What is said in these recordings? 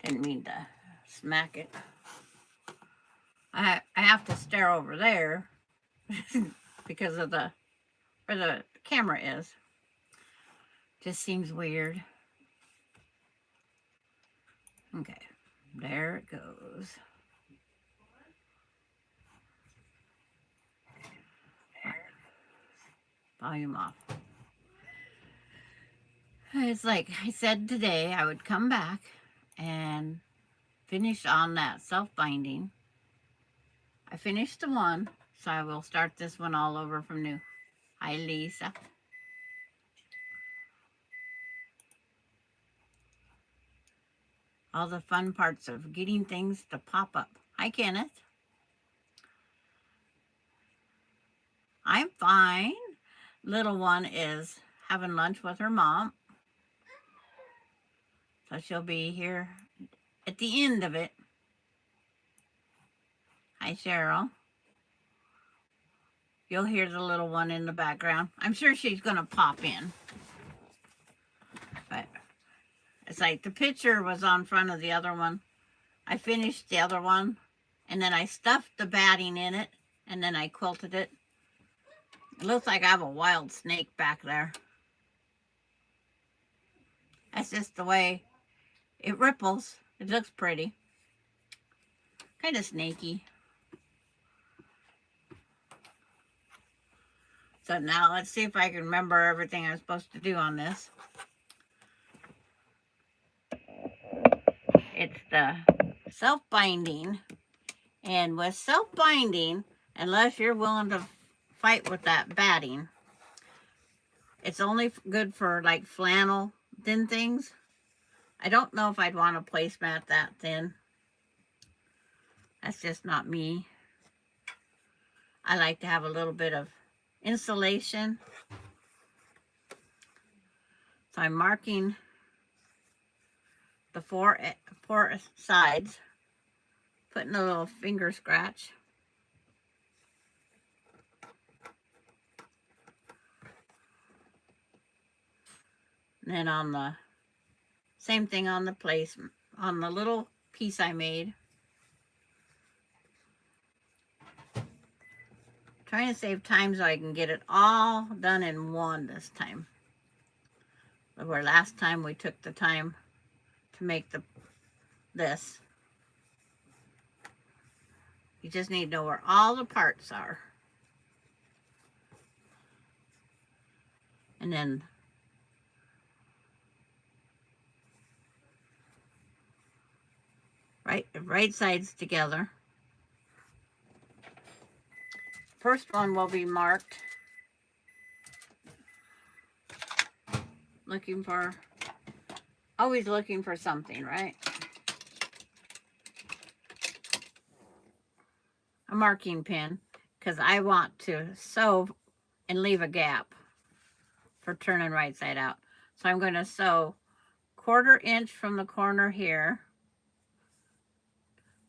Didn't mean to smack it. I have to stare over there because of where the camera is. Just seems weird. Okay, there it goes. Volume off. It's like I said today, I would come back and finish on that self-binding. I finished the one, so I will start this one all over from new. Hi, Lisa. All the fun parts of getting things to pop up. Hi, Kenneth. I'm fine. Little one is having lunch with her mom. So she'll be here at the end of it. Hi, Cheryl. You'll hear the little one in the background. I'm sure she's going to pop in. But it's like the picture was on front of the other one. I finished the other one, and then I stuffed the batting in it, and then I quilted it. It looks like I have a wild snake back there. That's just the way it ripples. It looks pretty. Kind of snaky. So now let's see if I can remember everything I'm supposed to do on this. It's the self-binding. And with self-binding, unless you're willing to fight with that batting, it's only good for like flannel thin things. I don't know if I'd want a placemat that thin. That's just not me. I like to have a little bit of insulation. So I'm marking the four sides, putting a little finger scratch. And then on the same thing on the place, on the little piece I made. Trying to save time so I can get it all done in one this time. Where last time we took the time to make this. You just need to know where all the parts are. And then right sides together. First one will be marked. Always looking for something, right? A marking pen, because I want to sew and leave a gap for turning right side out. So I'm going to sew 1/4 inch from the corner here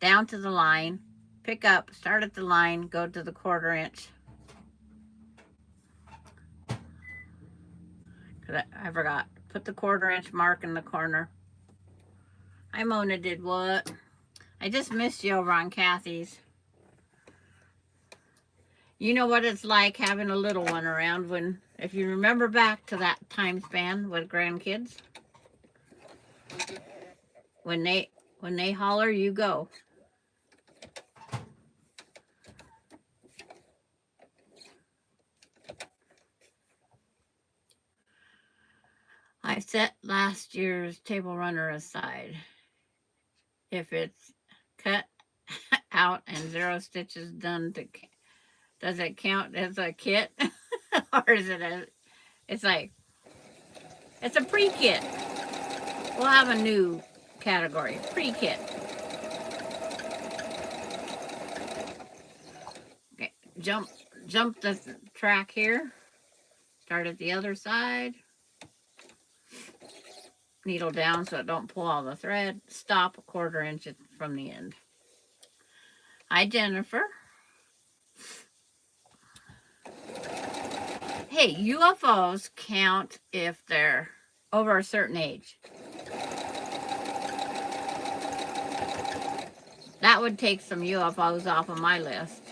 down to the line, pick up, start at the line, go to the 1/4 inch. I forgot, put the 1/4 inch mark in the corner. Hi, Mona did what? I just missed you over on Kathy's. You know what it's like having a little one around if you remember back to that time span with grandkids. When they holler, you go. I set last year's table runner aside. If it's cut out and 0 stitches done, does it count as a kit? Or is it it's a pre-kit. We'll have a new category, pre-kit. Okay, jump the track here. Start at the other side. Needle down so it don't pull all the thread. Stop 1/4 inch from the end. Hi, Jennifer. Hey, UFOs count if they're over a certain age. That would take some UFOs off of my list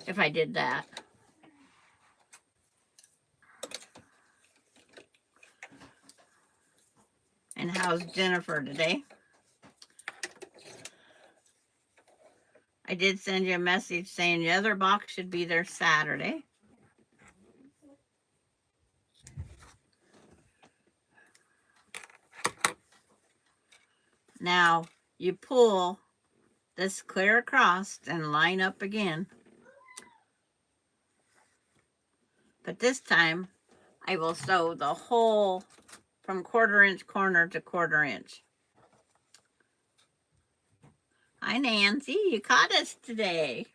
if I did that. And how's Jennifer today? I did send you a message saying the other box should be there Saturday. Now you pull this clear across and line up again. But this time I will sew the whole from 1/4 inch corner to 1/4 inch. Hi Nancy, you caught us today.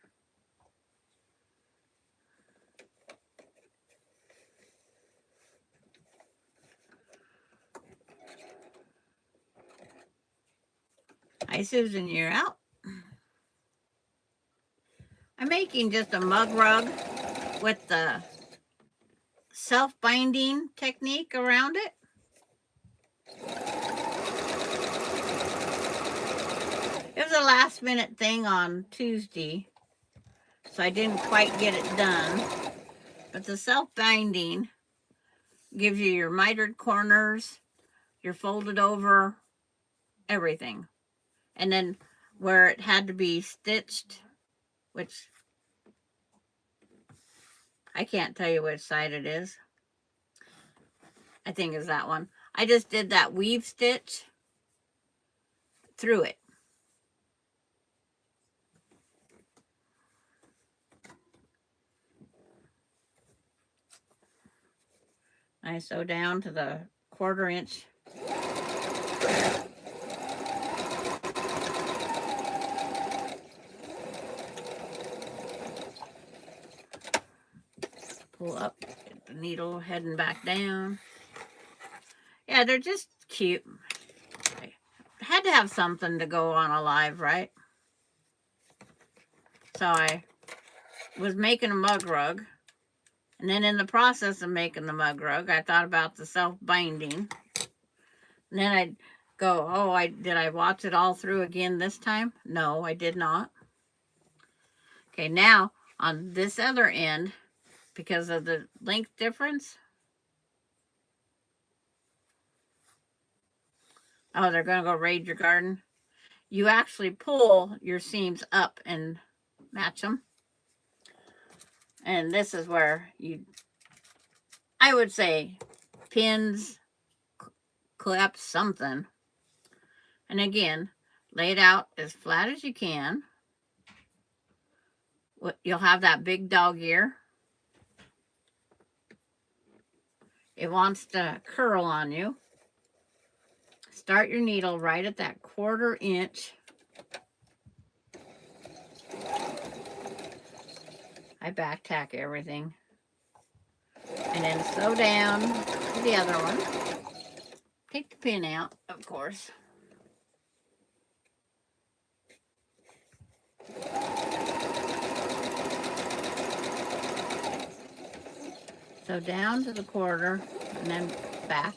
Hi Susan, you're out. I'm making just a mug rug with the self-binding technique around it. It was a last minute thing on Tuesday, so I didn't quite get it done. But the self-binding gives you your mitered corners, your folded over, everything. And then where it had to be stitched, which I can't tell you which side it is. I think is that one. I just did that weave stitch through it. I sew down to the 1/4 inch. Pull up, get the needle heading back down. Yeah, they're just cute. I had to have something to go on a live, right? So I was making a mug rug. And then in the process of making the mug rug, I thought about the self-binding. And then I'd go, oh, did I watch it all through again this time? No, I did not. Okay, now on this other end, because of the length difference. Oh, they're going to go raid your garden. You actually pull your seams up and match them. And this is where I would say, pins, clips, something. And again, lay it out as flat as you can. You'll have that big dog ear. It wants to curl on you. Start your needle right at that 1/4 inch. I back tack everything. And then sew down to the other one. Take the pin out, of course. So down to the 1/4 and then back.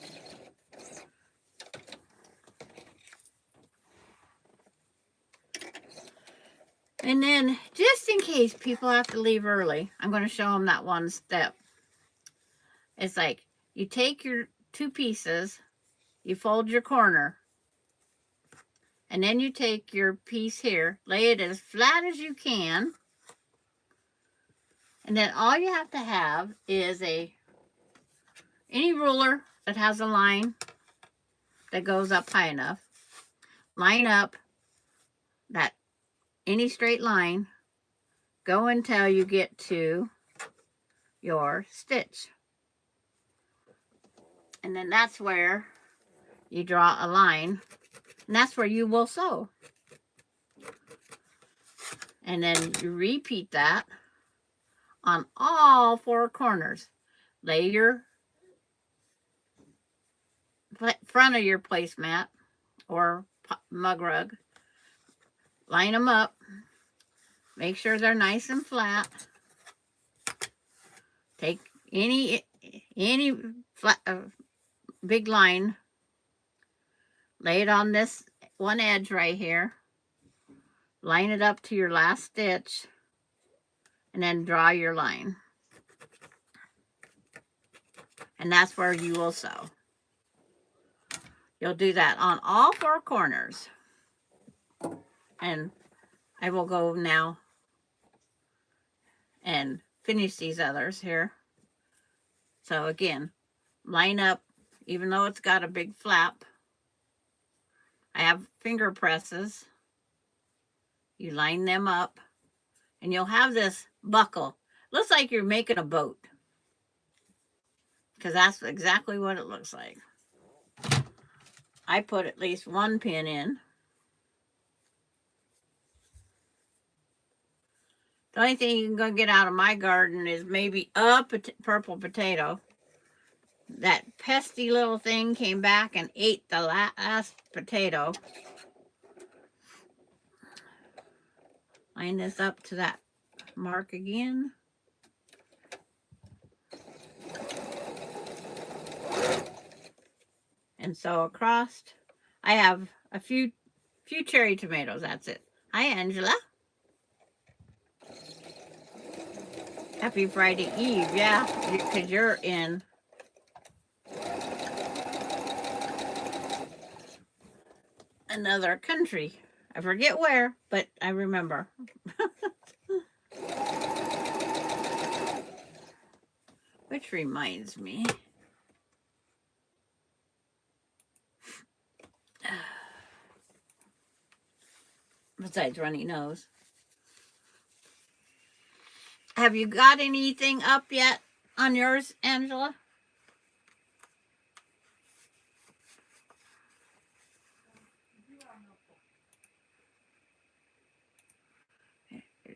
And then just in case people have to leave early, I'm going to show them that one step. It's like you take your 2 pieces, you fold your corner, and then you take your piece here, lay it as flat as you can, and then all you have to have is any ruler that has a line that goes up high enough. Line up that any straight line, go until you get to your stitch. And then that's where you draw a line, and that's where you will sew. And then you repeat that on all 4 corners. Lay your front of your placemat or mug rug, line them up, make sure they're nice and flat. Take any flat, big line, lay it on this one edge right here, line it up to your last stitch, and then draw your line. And that's where you will sew. You'll do that on all 4 corners. And I will go now and finish these others here. So again, line up, even though it's got a big flap. I have finger presses. You line them up, and you'll have this buckle. Looks like you're making a boat, because that's exactly what it looks like. I put at least 1 pin in. The only thing you can go get out of my garden is maybe a purple potato. That pesky little thing came back and ate the last potato. Line this up to that mark again. And sew across. I have a few cherry tomatoes, that's it. Hi, Angela. Happy Friday Eve, yeah, because you're in another country. I forget where, but I remember. Which reminds me. Besides runny nose. Have you got anything up yet on yours, Angela?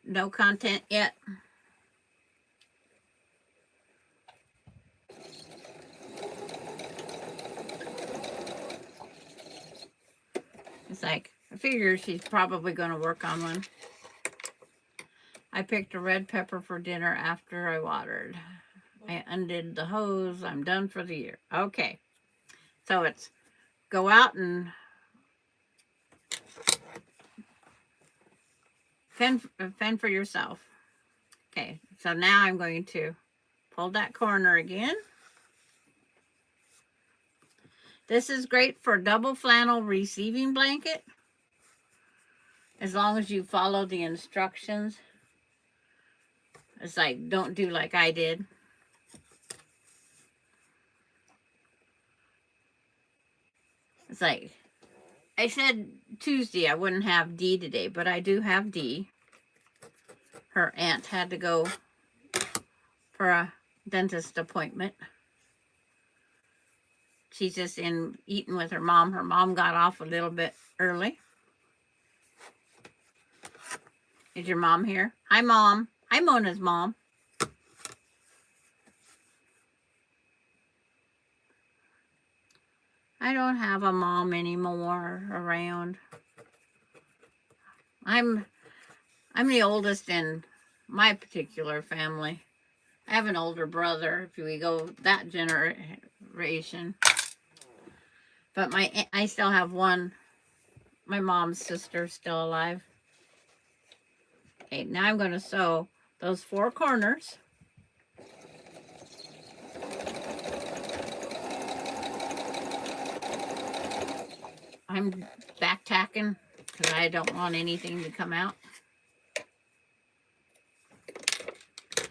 No content yet? It's like, I figure she's probably going to work on one. I picked a red pepper for dinner after I watered. I undid the hose. I'm done for the year. Okay. So it's go out and fend for yourself. Okay. So now I'm going to pull that corner again. This is great for double flannel receiving blanket, as long as you follow the instructions. It's like, don't do like I did. It's like, I said Tuesday I wouldn't have Dee today, but I do have Dee. Her aunt had to go for a dentist appointment. She's just in eating with her mom. Her mom got off a little bit early. Is your mom here? Hi, Mom. Hi, Mona's mom. I don't have a mom anymore around. I'm the oldest in my particular family. I have an older brother, if we go that generation. But I still have one, my mom's sister still alive. Okay, now I'm going to sew those 4 corners. I'm back tacking because I don't want anything to come out.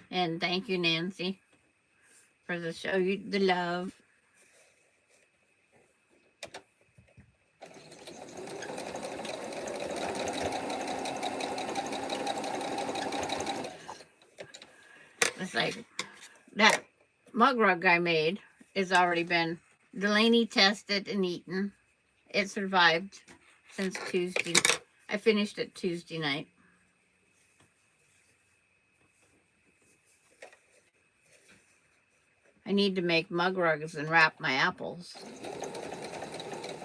And thank you, Nancy, for the show you the love. It's like that mug rug I made has already been Delaney tested and eaten. It survived since Tuesday. I finished it Tuesday night. I need to make mug rugs and wrap my apples.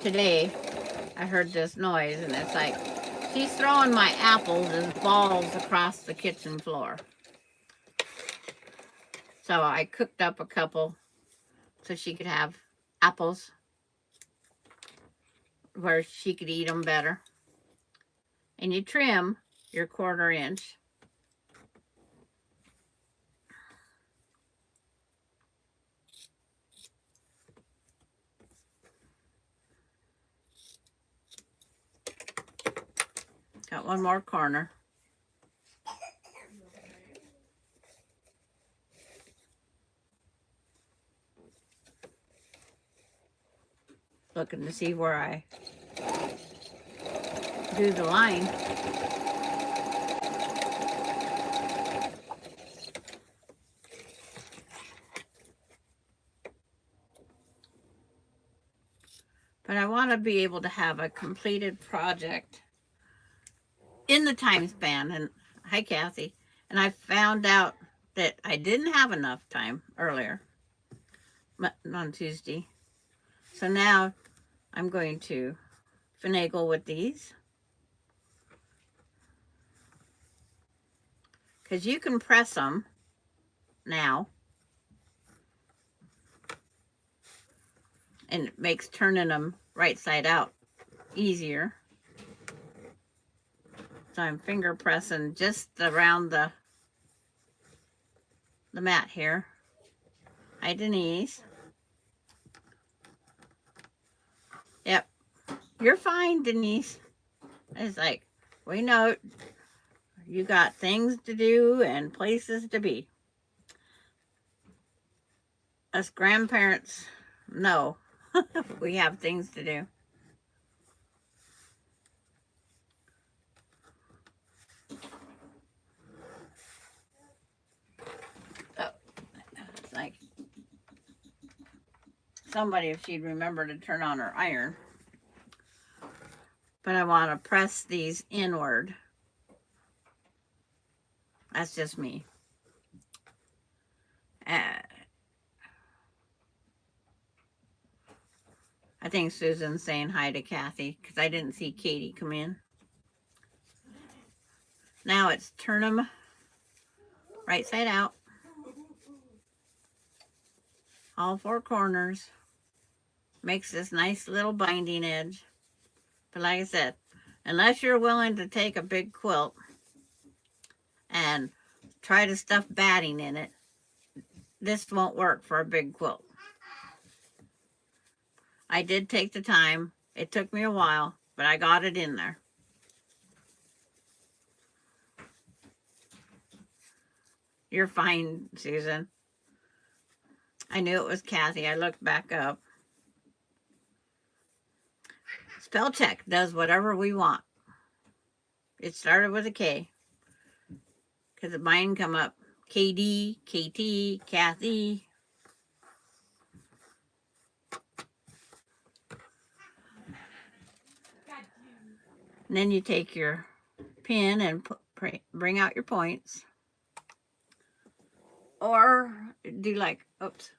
Today, I heard this noise, and it's like, she's throwing my apples as balls across the kitchen floor. So I cooked up a couple so she could have apples. where she could eat them better. And you trim your 1/4 inch. Got one more corner. Looking to see where I do the line. But I want to be able to have a completed project in the time span. And hi, Kathy. And I found out that I didn't have enough time earlier on Tuesday. So now I'm going to finagle with these. Because you can press them now. And it makes turning them right side out easier. So I'm finger pressing just around the mat here. Hi, Denise. Yep. You're fine, Denise. It's like, we know you got things to do and places to be. Us grandparents know we have things to do. Oh, it's like somebody, if she'd remember to turn on her iron. But I want to press these inward. That's just me. I think Susan's saying hi to Kathy because I didn't see Katie come in. Now it's turn them right side out. All 4 corners. Makes this nice little binding edge. But like I said, unless you're willing to take a big quilt and try to stuff batting in it, this won't work for a big quilt. I did take the time. It took me a while, but I got it in there. You're fine, Susan. I knew it was Kathy. I looked back up. Spell check does whatever we want. It started with a K. Because mine come up KD, KT, Kathy. And then you take your pin and bring out your points. Or do like, oops.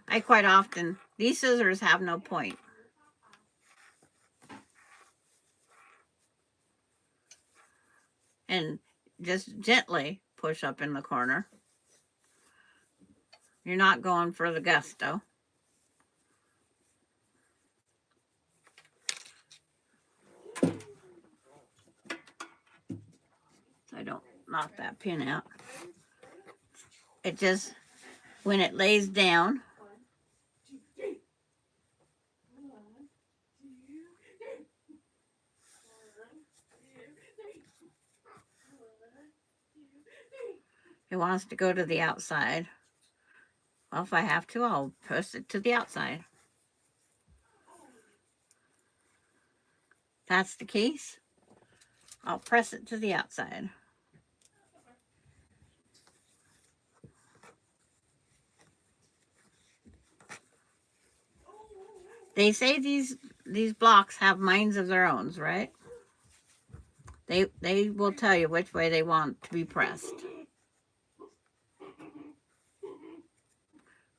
I quite often, these scissors have no point. And just gently push up in the corner. You're not going for the gusto. So I don't knock that pin out. It just, when it lays down, it wants to go to the outside. Well, if I have to, I'll press it to the outside. If that's the case, I'll press it to the outside. They say these blocks have minds of their own, right? They will tell you which way they want to be pressed.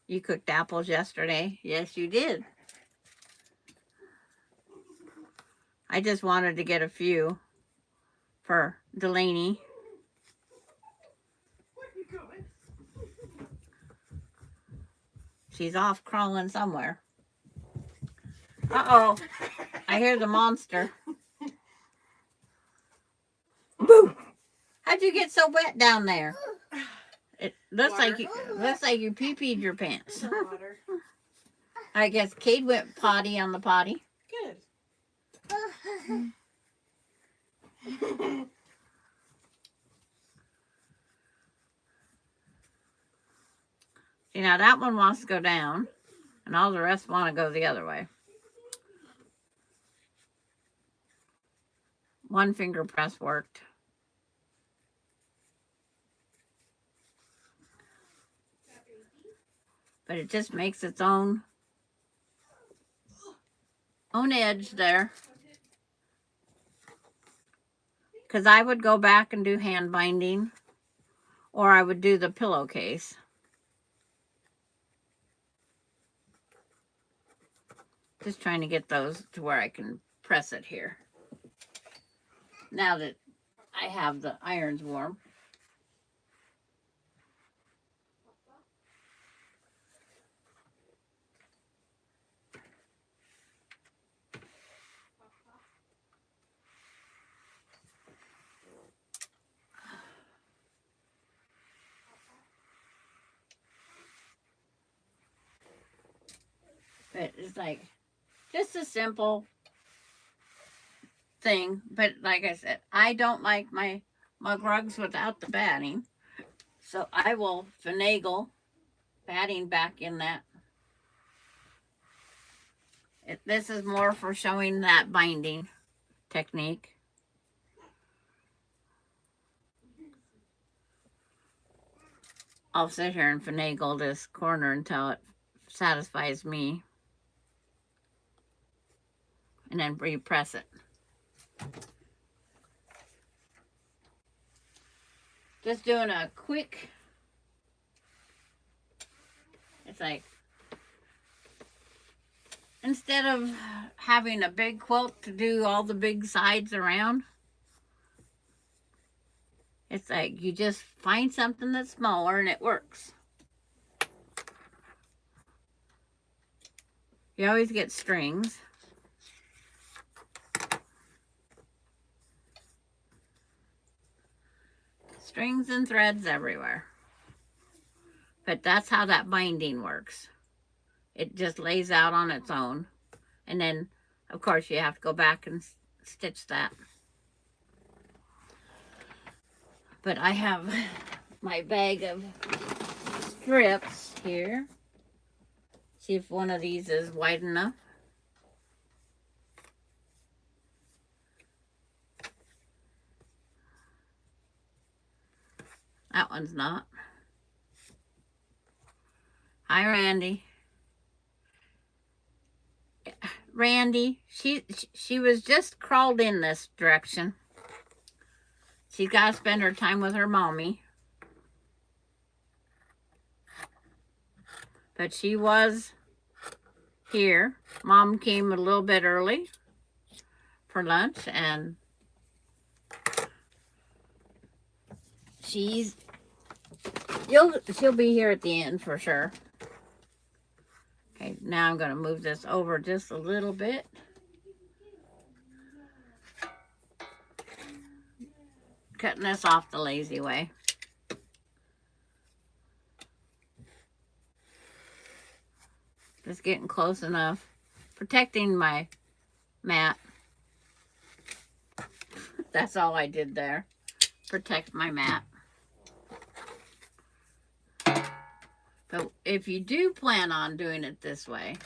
You cooked apples yesterday? Yes, you did. I just wanted to get a few for Delaney. She's off crawling somewhere. Uh-oh. I hear the monster. Boo! How'd you get so wet down there? It looks like you pee-peed your pants. Water. I guess Cade went potty on the potty. Good. See, now that one wants to go down, and all the rest want to go the other way. One finger press worked. But it just makes its own edge there. Because I would go back and do hand binding, or I would do the pillowcase. Just trying to get those to where I can press it here. Now that I have the irons warm. But it's like just a simple thing. But like I said, I don't like my mug rugs without the batting. So I will finagle batting back in that. This is more for showing that binding technique. I'll sit here and finagle this corner until it satisfies me. And then repress it. Just doing a quick, it's like, instead of having a big quilt to do all the big sides around, it's like you just find something that's smaller and it works. You always get strings. Strings and threads everywhere. But that's how that binding works. It just lays out on its own. And then, of course, you have to go back and stitch that. But I have my bag of strips here. See if one of these is wide enough. That one's not. Hi, Randy. Randy, she was just crawled in this direction. She's got to spend her time with her mommy. But she was here. Mom came a little bit early for lunch, and she'll be here at the end for sure. Okay, now I'm going to move this over just a little bit. Cutting this off the lazy way. Just getting close enough. Protecting my mat. That's all I did there. Protect my mat. But if you do plan on doing it this way,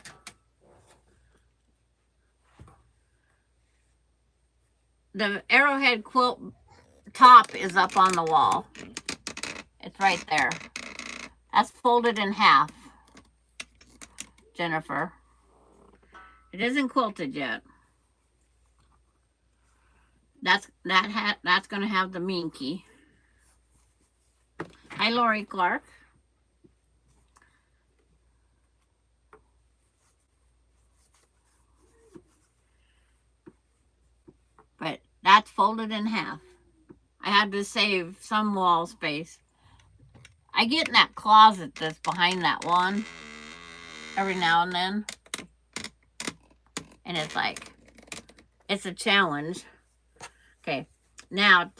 the Arrowhead quilt top is up on the wall. It's right there. That's folded in half, Jennifer. It isn't quilted yet. That's going to have the minky. Hi, Lori Clark. But that's folded in half. I had to save some wall space. I get in that closet that's behind that one every now and then. And it's like, it's a challenge. Okay, now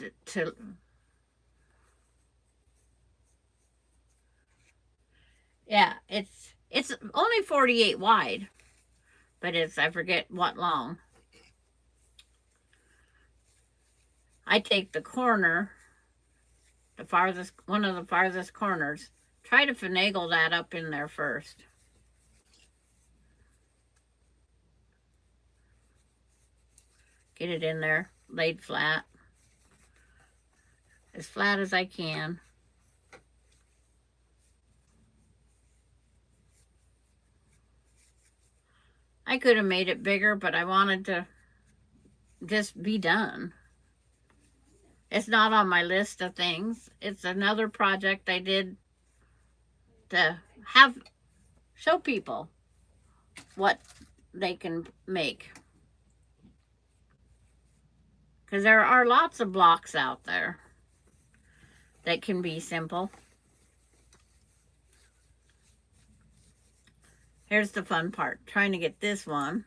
yeah, it's only 48 wide, but it's, I forget what long. I take the corner, the farthest, one of the farthest corners, try to finagle that up in there first. Get it in there, laid flat, as flat as I can. I could have made it bigger, but I wanted to just be done. It's not on my list of things. It's another project I did to have, show people what they can make. Because there are lots of blocks out there that can be simple. Here's the fun part, trying to get this one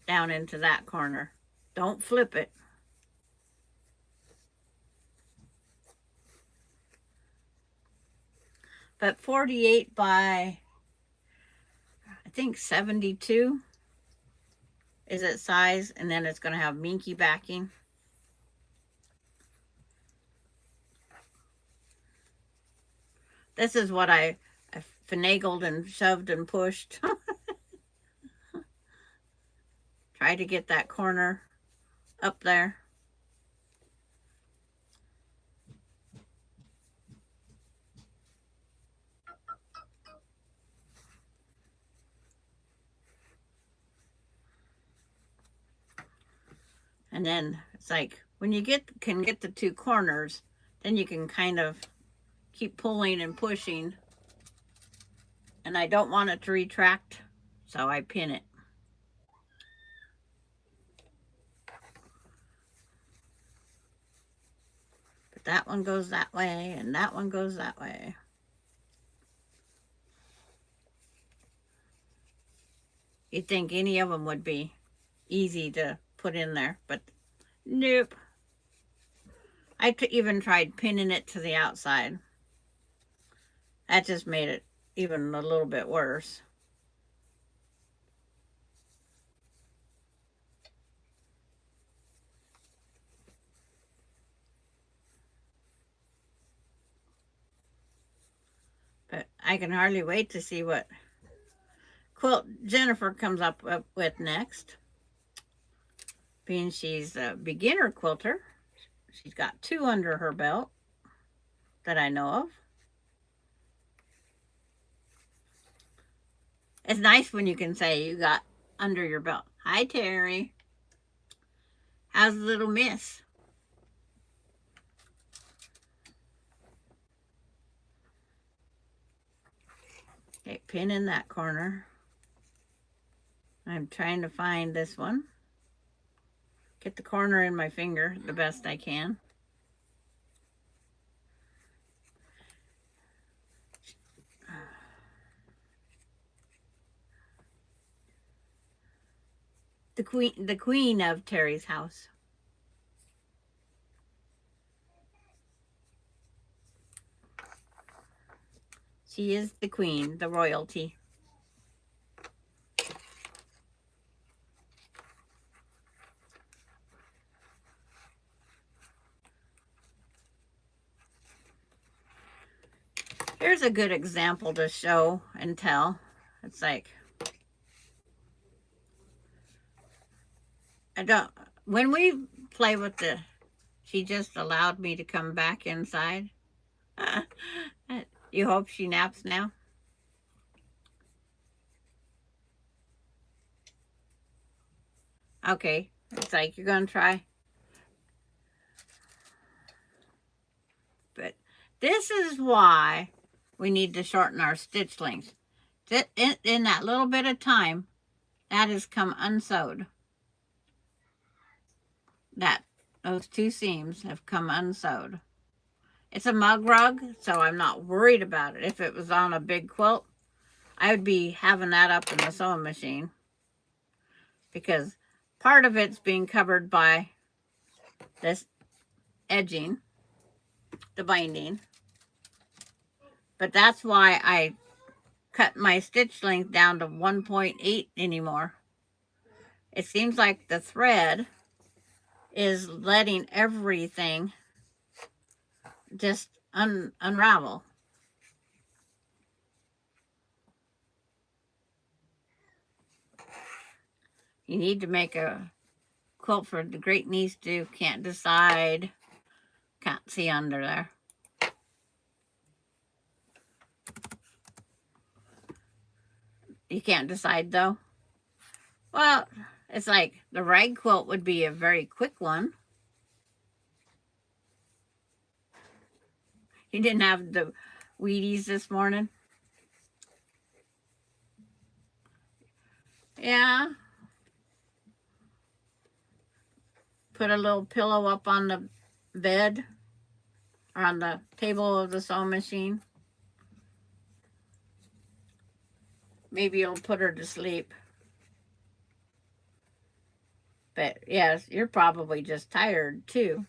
down into that corner. Don't flip it. But 48 by, I think 72 is its size, and then it's going to have minky backing. This is what I finagled and shoved and pushed. Try to get that corner up there. And then it's like, when you can get the two corners, then you can kind of keep pulling and pushing. And I don't want it to retract, so I pin it. But that one goes that way, and that one goes that way. You'd think any of them would be easy to put in there, but nope. I even tried pinning it to the outside. That just made it even a little bit worse. But I can hardly wait to see what quilt Jennifer comes up with next. Being she's a beginner quilter, she's got 2 under her belt that I know of. It's nice when you can say you got under your belt. Hi, Terry. How's the little miss? Okay, pin in that corner. I'm trying to find this one. Get the corner in my finger the best I can. The queen of Terry's house. She is the queen, the royalty. Here's a good example to show and tell. It's like, when we play with she just allowed me to come back inside. You hope she naps now? Okay, it's like, you're gonna try. But this is why we need to shorten our stitch length. In that little bit of time, that has come unsewed. Those 2 seams have come unsewed. It's a mug rug, so I'm not worried about it. If it was on a big quilt, I would be having that up in the sewing machine. because part of it's being covered by this edging, the binding. But that's why I cut my stitch length down to 1.8 anymore. It seems like the thread is letting everything just unravel. You need to make a quilt for the great niece do, can't decide, can't see under there. You can't decide though? Well, it's like the rag quilt would be a very quick one. You didn't have the Wheaties this morning? Yeah. Put a little pillow up on the bed or on the table of the sewing machine. Maybe it'll put her to sleep. But yes, you're probably just tired too.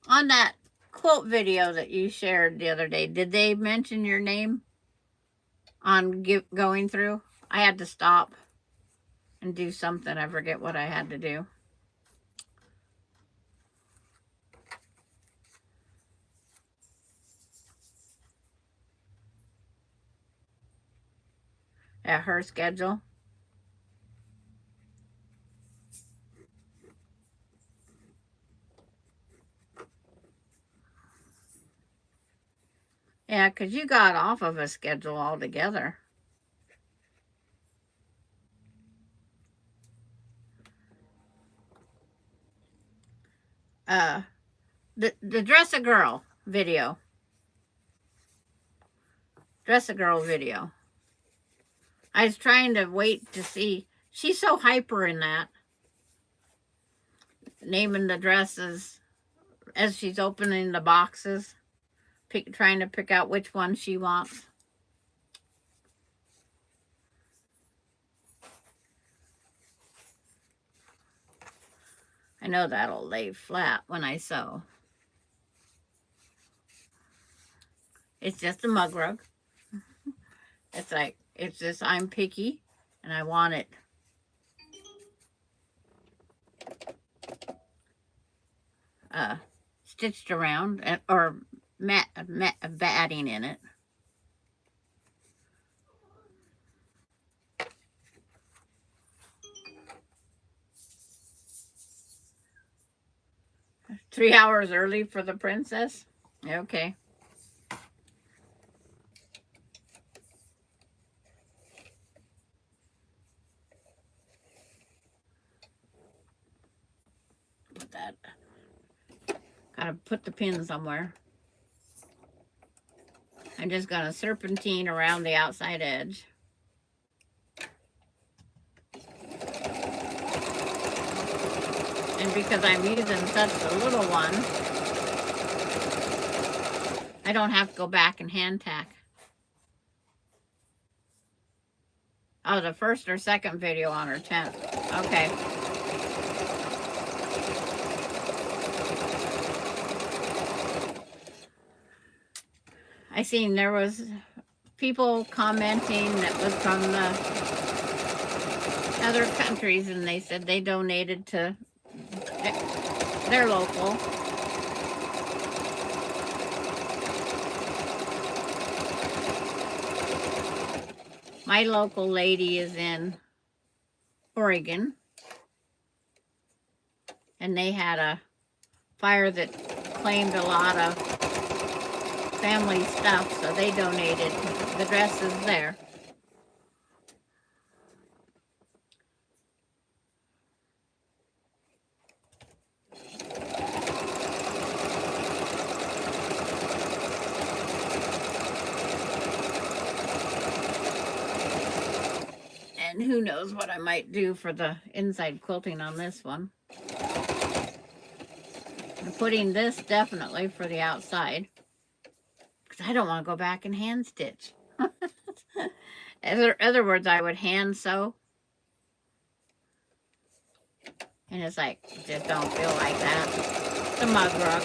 On that quilt video that you shared the other day, did they mention your name on going through? I had to stop and do something. I forget what I had to do. At her schedule. Yeah, because you got off of a schedule altogether. The Dress a Girl video. Dress a Girl video. I was trying to wait to see. She's so hyper in that. Naming the dresses as she's opening the boxes. Trying to pick out which one she wants. I know that'll lay flat when I sew. It's just a mug rug. It's like, it's just, I'm picky and I want it stitched around or batting in it. Three hours early for the princess? Okay. Put that. Gotta put the pin somewhere. I'm just gonna serpentine around the outside edge. And because I'm using such a little one, I don't have to go back and hand tack. Oh, the first or second video on her tent. Okay. I seen there was people commenting that was from the other countries, and they said they donated to their local. My local lady is in Oregon, and they had a fire that claimed a lot of family stuff, so they donated the dresses there. And who knows what I might do for the inside quilting on this one. I'm putting this definitely for the outside, because I don't want to go back and hand stitch. In other words, I would hand sew. And it's like, just don't feel like that. It's a mug rug.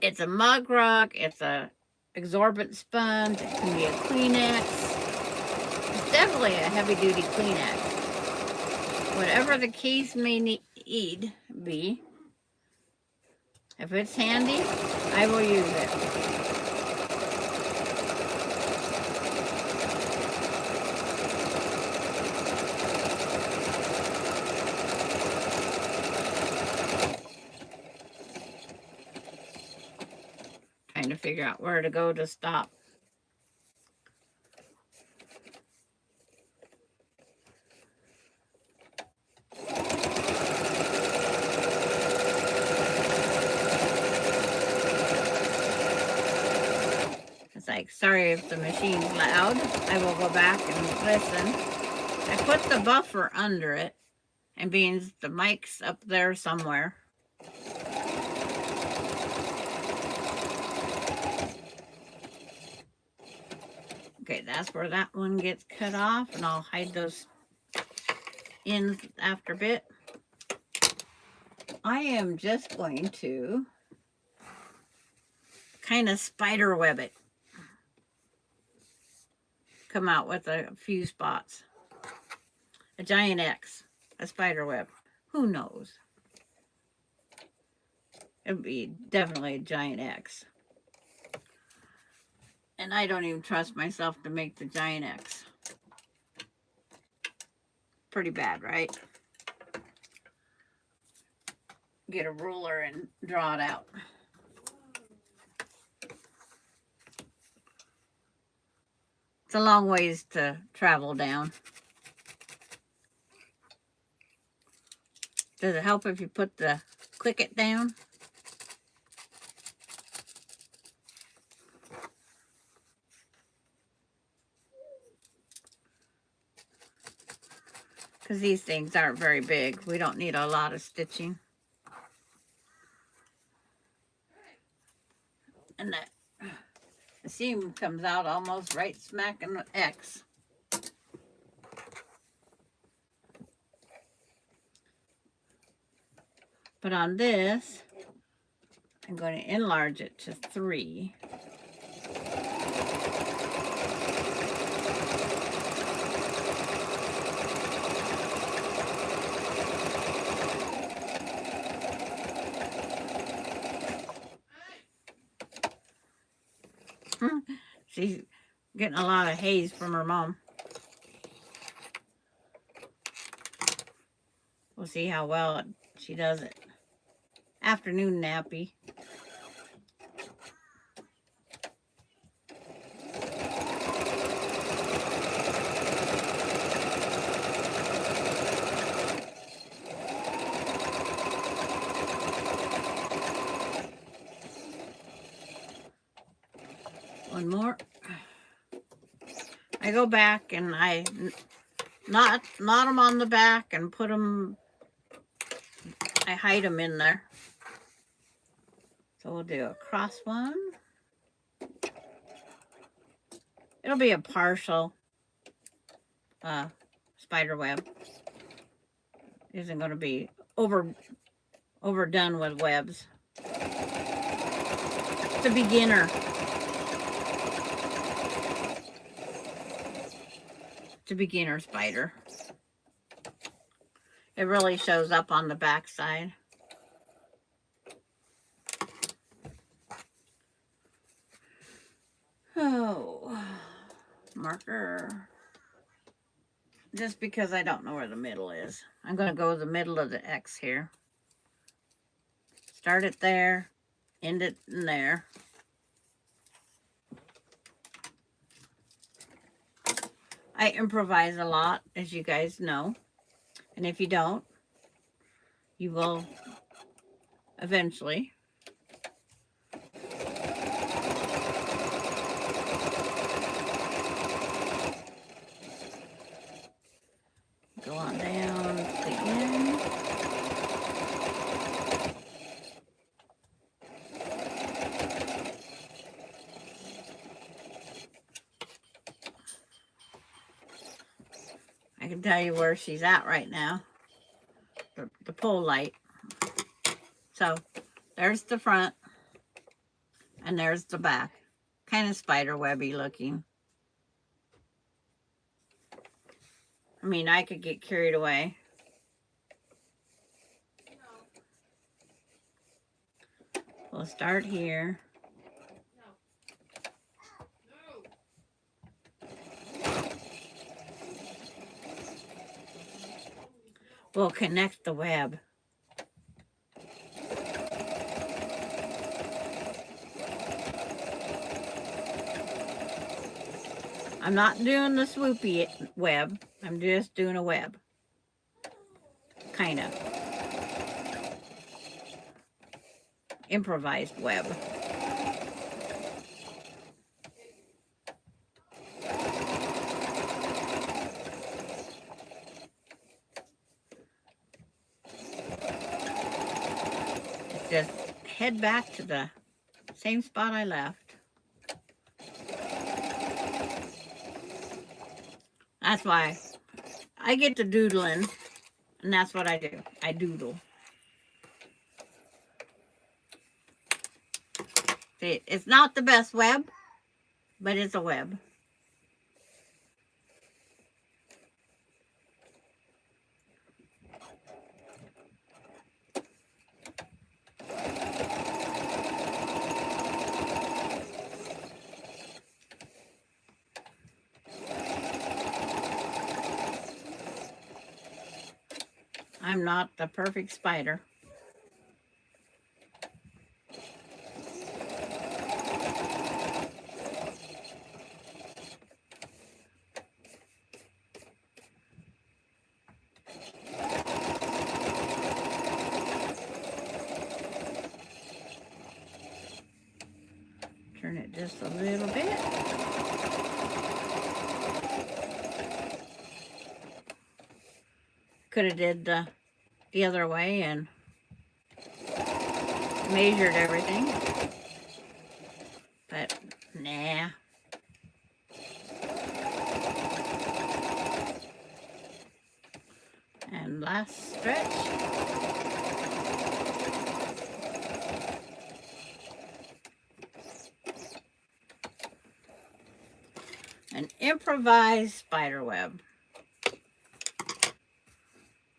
It's a mug rug. It's a absorbent sponge. It can be a Kleenex. It's definitely a heavy duty Kleenex. Whatever the case may need be, if it's handy, I will use it. Trying to figure out where to go to stop. It's like, sorry if the machine's loud. I will go back and listen. I put the buffer under it, and being the mic's up there somewhere. Okay, that's where that one gets cut off, and I'll hide those ends after a bit. I am just going to kind of spider web it. Come out with a few spots. A giant X, a spider web. Who knows? It would be definitely a giant X. And I don't even trust myself to make the giant X. Pretty bad, right? Get a ruler and draw it out. It's a long ways to travel down. Does it help if you put the click it down? Because these things aren't very big. We don't need a lot of stitching. And the seam comes out almost right smack in the X. But on this, I'm going to enlarge it to 3. She's getting a lot of haze from her mom. We'll see how well she does it. Afternoon nappy. One more. I go back and I knot them on the back and put them, I hide them in there. So we'll do a cross one. It'll be a partial spider web. Isn't going to be overdone with webs. It's a beginner. It's a beginner spider. It really shows up on the back side. Oh, marker. Just because I don't know where the middle is. I'm going to go the middle of the X here. Start it there, end it in there. I improvise a lot, as you guys know. And if you don't, you will eventually. Go on down to the end. I can tell you where she's at right now. The pole light. So there's the front and there's the back. Kind of spider webby looking. I mean, I could get carried away. We'll start here. We'll connect the web. I'm not doing the swoopy web. I'm just doing a web. Kind of. Improvised web. Just head back to the same spot I left. That's why I get to doodling, and that's what I do. I doodle. See, it's not the best web, but it's a web. I'm not the perfect spider. Turn it just a little bit. Could have did the other way and measured everything, but nah. And last stretch. An improvised spider web.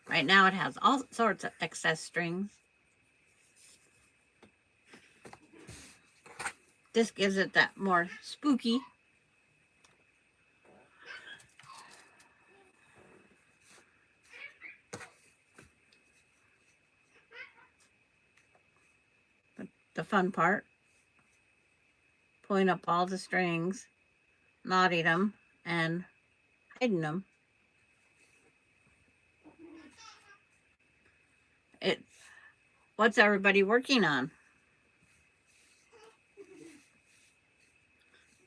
Right now it has all sorts of excess strings. This gives it that more spooky. But the fun part, pulling up all the strings, knotting them, and hiding them. What's everybody working on?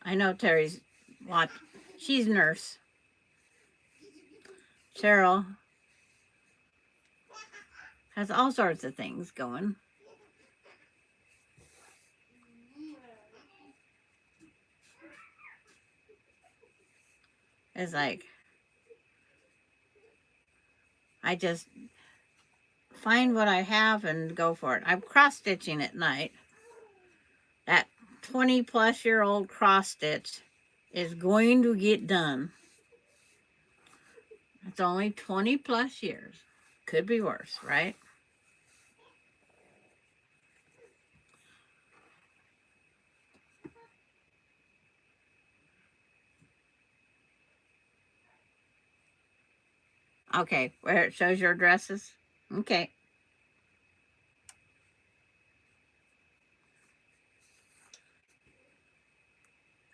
I know Terry's she's nurse. Cheryl has all sorts of things going. It's like, I just find what I have and go for it. I'm cross stitching at night. That 20-plus-year-old cross stitch is going to get done. It's only 20 plus years. Could be worse, right? Okay, where it shows your addresses. Okay.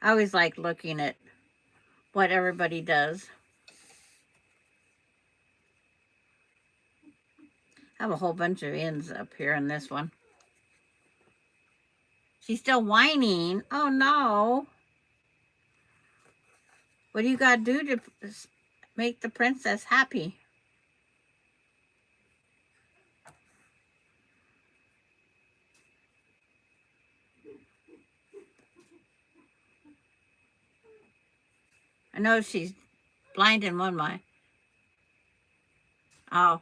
I always like looking at what everybody does. I have a whole bunch of ends up here in this one. She's still whining. Oh no. What do you got to do to make the princess happy? I know she's blind in one eye. Oh,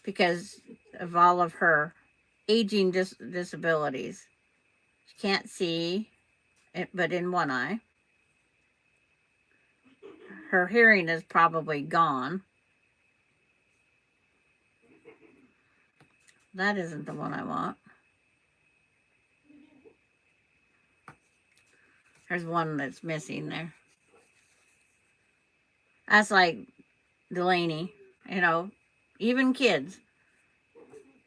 because of all of her aging disabilities. She can't see, but in one eye. Her hearing is probably gone. That isn't the one I want. There's one that's missing there. That's like Delaney, you know, even kids.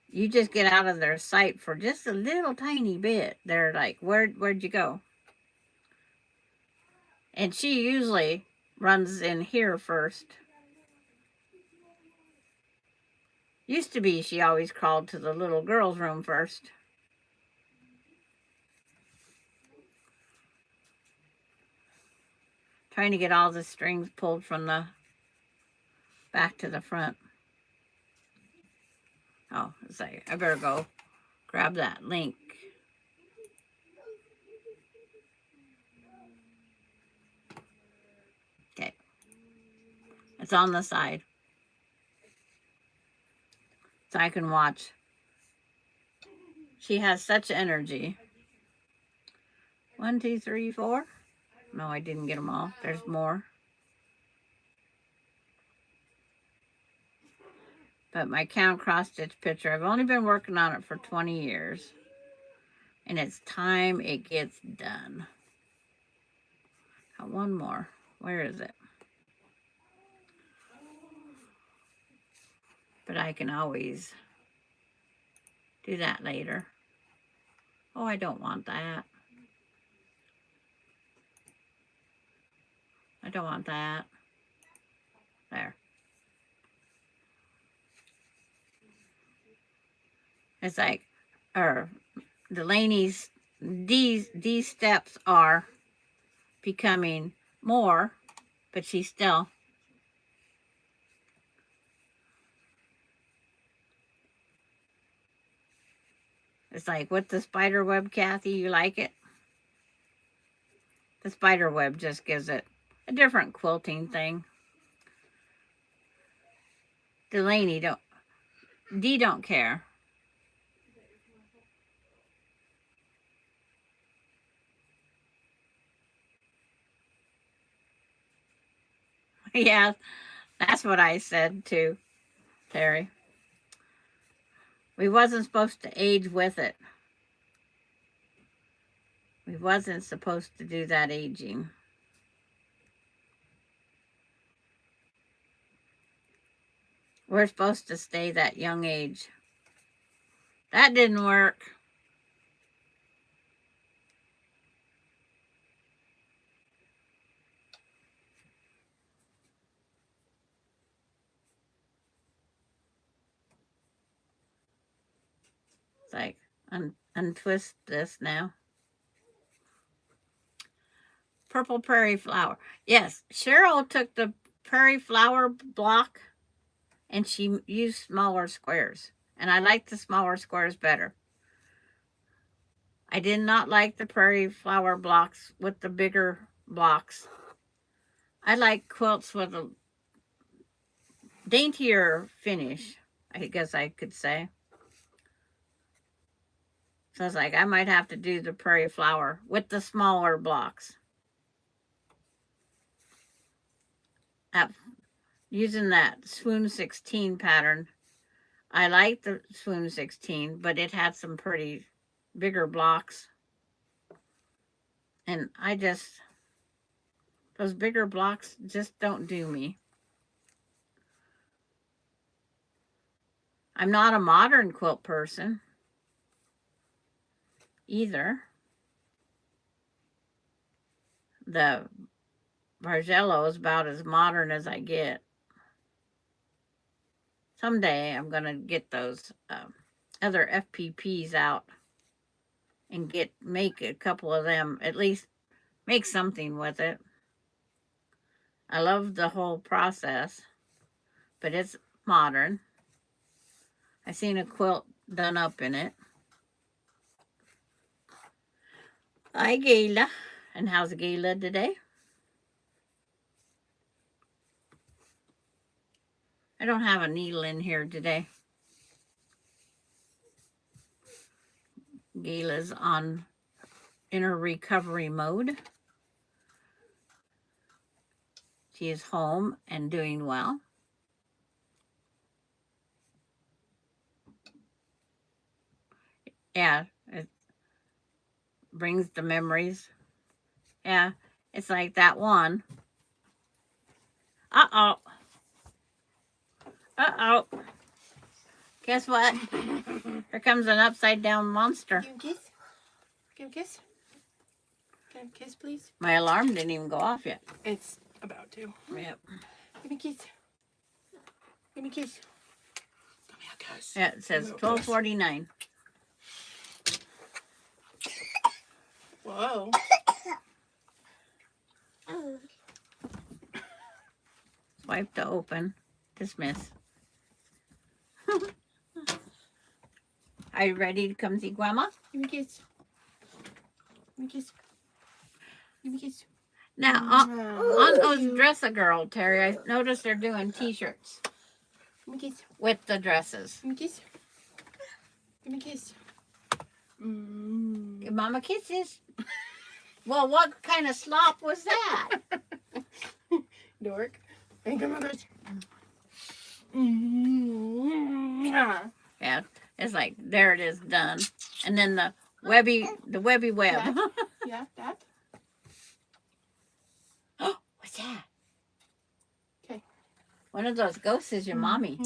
You just get out of their sight for just a little tiny bit. They're like, where'd you go? And she usually runs in here first. Used to be she always crawled to the little girl's room first. Trying to get all the strings pulled from the back to the front. Oh, it's like, I better go grab that link. Okay. It's on the side. So I can watch. She has such energy. 1, 2, 3, 4. No, I didn't get them all. There's more. But my count cross stitch picture, I've only been working on it for 20 years. And it's time it gets done. Got one more. Where is it? But I can always do that later. Oh, I don't want that. I don't want that. There. It's like, Delaney's, these steps are becoming more, but she's still. It's like, with the spider web, Kathy, you like it? The spider web just gives it a different quilting thing. Delaney don't care. Yeah, that's what I said too, Terry. We wasn't supposed to age with it. We wasn't supposed to do that aging. We're supposed to stay that young age. That didn't work. It's like, untwist this now. Purple prairie flower. Yes, Cheryl took the prairie flower block and she used smaller squares. And I like the smaller squares better. I did not like the prairie flower blocks with the bigger blocks. I like quilts with a daintier finish, I guess I could say. So I was like, I might have to do the prairie flower with the smaller blocks. Using that Swoon 16 pattern, I like the Swoon 16, but it had some pretty bigger blocks. And those bigger blocks just don't do me. I'm not a modern quilt person either. The Bargello is about as modern as I get. Someday I'm going to get those other FPPs out and make a couple of them, at least make something with it. I love the whole process, but it's modern. I seen a quilt done up in it. Hi, Gayla. And how's Gayla today? I don't have a needle in here today. Gayla's in her recovery mode. She is home and doing well. Yeah, it brings the memories. Yeah, it's like that one. Uh-oh. Uh-oh. Guess what? Here comes an upside down monster. Give him a kiss. Give him a kiss. Give him a kiss, please. My alarm didn't even go off yet. It's about to. Yep. Give me a kiss. Give me a kiss. Come here, guys. Yeah, it says 12:49. Whoa. Swipe to open. Dismiss. Are you ready to come see Grandma? Give me a kiss. Give me a kiss. Give me a kiss. Now, on those Dress-A-Girl, Terry, I noticed they're doing t-shirts Give me a kiss. with the dresses. Give me a kiss. Give me a kiss. Give Mama kisses. Well, what kind of slop was that? Dork. Thank you, mother. Yeah, it's like, there it is, done. And then the webby web. Yeah, that. Oh, what's that? Okay. One of those ghosts is your mommy.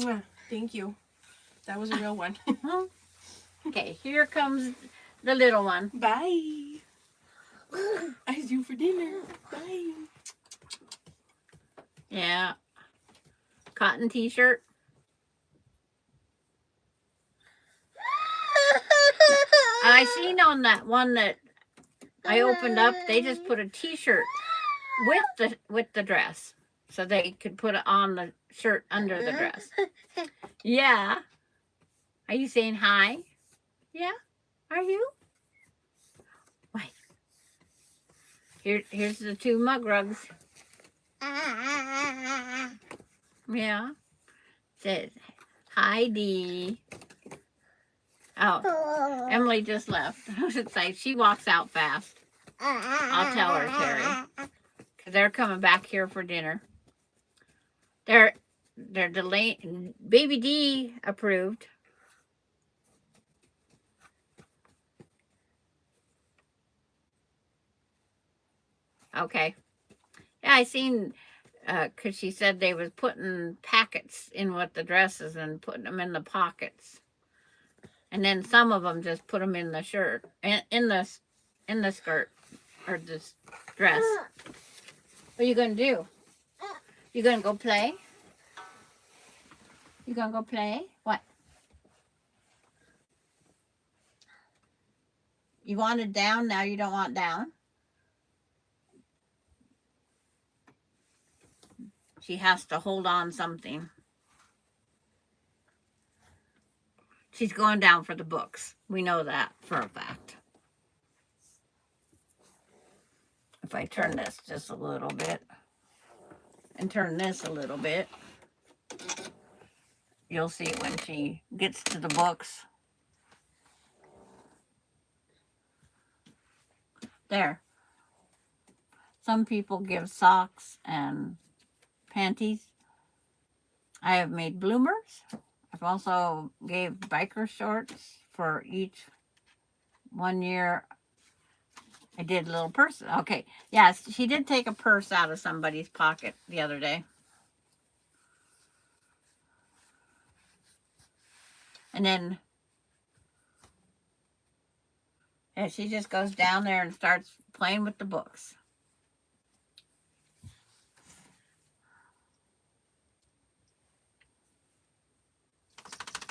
Thank you. That was a real one. Okay, here comes the little one. Bye. I see you for dinner. Bye. Yeah. Cotton t-shirt. I seen on that one that I opened up, they just put a t-shirt with the dress. So they could put it on the shirt under the dress. Yeah. Are you saying hi? Yeah? Are you? Wait. Here's the two mug rugs. Yeah. Says Heidi. Oh, Emily just left. It's like she walks out fast. I'll tell her, Terry. Because they're coming back here for dinner. They're delaying. Baby D approved. Okay. Yeah, I seen, because she said they was putting packets in with the dresses and putting them in the pockets. And then some of them just put them in the shirt, in the skirt, or this dress. What are you going to do? You going to go play? You going to go play? What? You wanted down, now you don't want down? She has to hold on something. She's going down for the books. We know that for a fact. If I turn this just a little bit and turn this a little bit, you'll see when she gets to the books. There. Some people give socks and panties. I have made bloomers. I've also gave biker shorts for each. 1 year I did a little purse. Okay. Yes, she did take a purse out of somebody's pocket the other day. And then yeah, she just goes down there and starts playing with the books.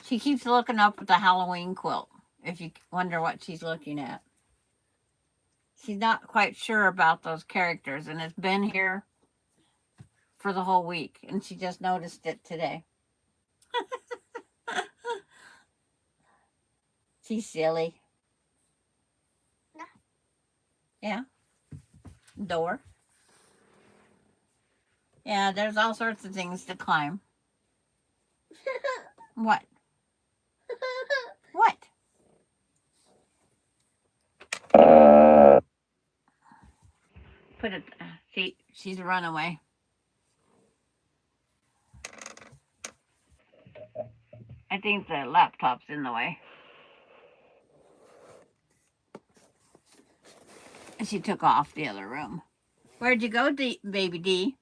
She keeps looking up at the Halloween quilt, if you wonder what she's looking at. She's not quite sure about those characters, and it's been here for the whole week, and she just noticed it today. She's silly. Yeah. Door. Yeah, there's all sorts of things to climb. What? What? Put it. See, she's a runaway. I think the laptop's in the way. And she took off the other room. Where'd you go, baby D?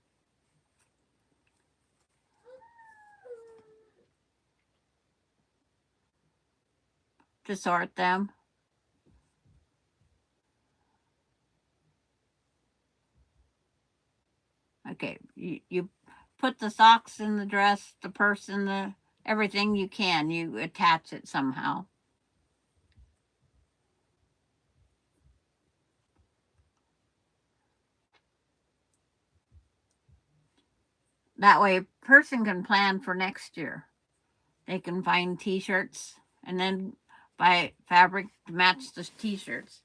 To sort them. Okay, you put the socks in the dress, the purse in the everything you can. You attach it somehow. That way a person can plan for next year. They can find t-shirts and then buy fabric to match the t-shirts.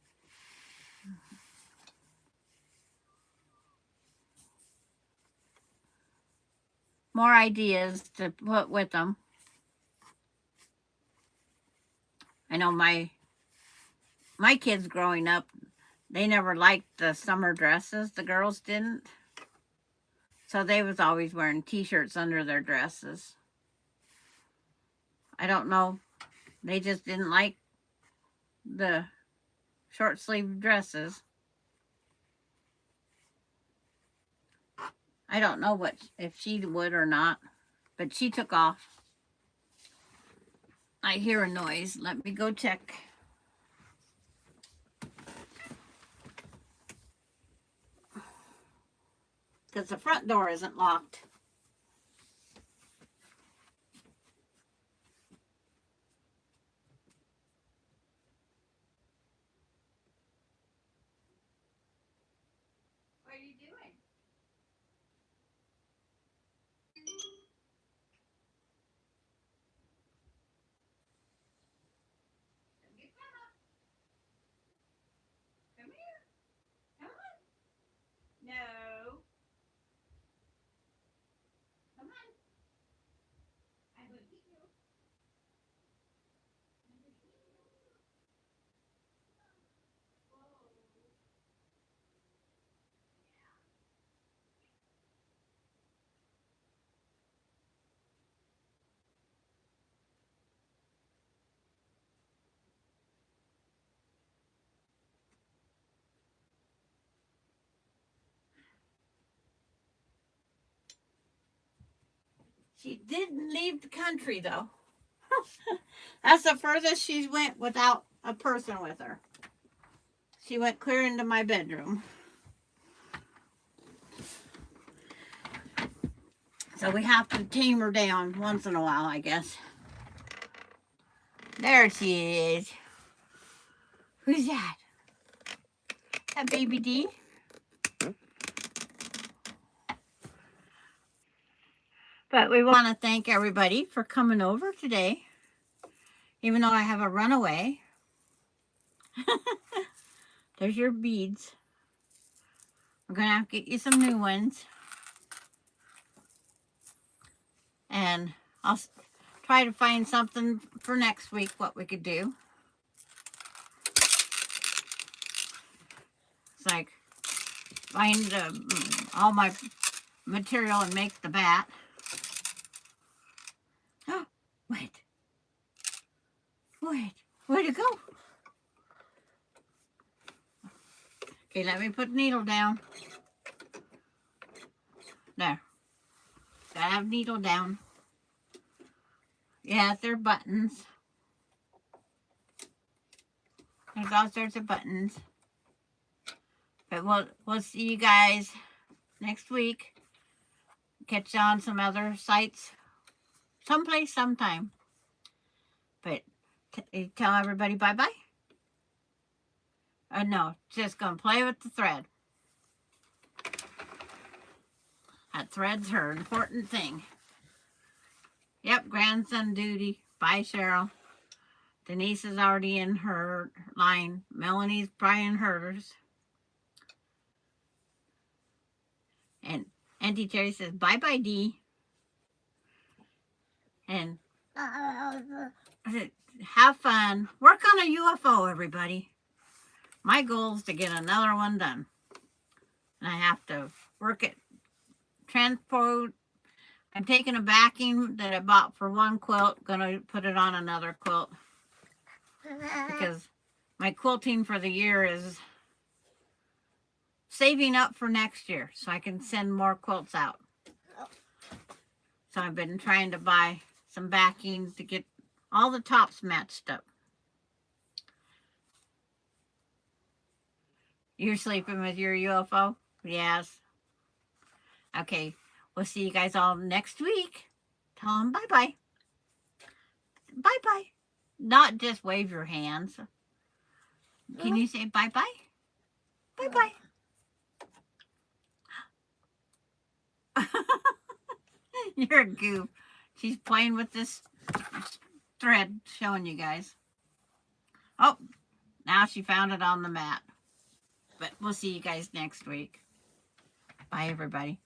More ideas to put with them. I know my kids growing up, they never liked the summer dresses. The girls didn't. So they was always wearing t-shirts under their dresses. I don't know. They just didn't like the short sleeve dresses. I don't know if she would or not, but she took off. I hear a noise. Let me go check. Because the front door isn't locked. What are you doing? Come here. Come on. No. Come on. I will eat you. She didn't leave the country though. That's the furthest she went without a person with her. She went clear into my bedroom. So we have to tame her down once in a while, I guess. There she is. Who's that? That baby D? But we want to thank everybody for coming over today. Even though I have a runaway. There's your beads. We're going to have to get you some new ones. And I'll try to find something for next week, what we could do. It's like find all my material and make the bat. Oh, wait. Where'd it go? Okay, let me put the needle down. There. Gotta have needle down. Yeah, they're buttons. There's all sorts of buttons. But we'll see you guys next week. Catch you on some other sites. Someplace, sometime. But tell everybody bye-bye. No, just gonna play with the thread. That thread's her important thing. Yep, grandson duty. Bye, Cheryl. Denise is already in her line. Melanie's probably in hers. And Auntie Terry says, bye-bye, Dee. And have fun. Work on a UFO, everybody. My goal is to get another one done. And I have to work it, transport. I'm taking a backing that I bought for one quilt, gonna put it on another quilt. Because my quilting for the year is saving up for next year so I can send more quilts out. So I've been trying to buy some backing to get all the tops matched up. You're sleeping with your UFO? Yes. Okay. We'll see you guys all next week. Tell them bye-bye. Bye-bye. Not just wave your hands. Can you say bye-bye? Bye-bye. You're a goof. She's playing with this thread, showing you guys. Oh, now she found it on the mat. But we'll see you guys next week. Bye, everybody.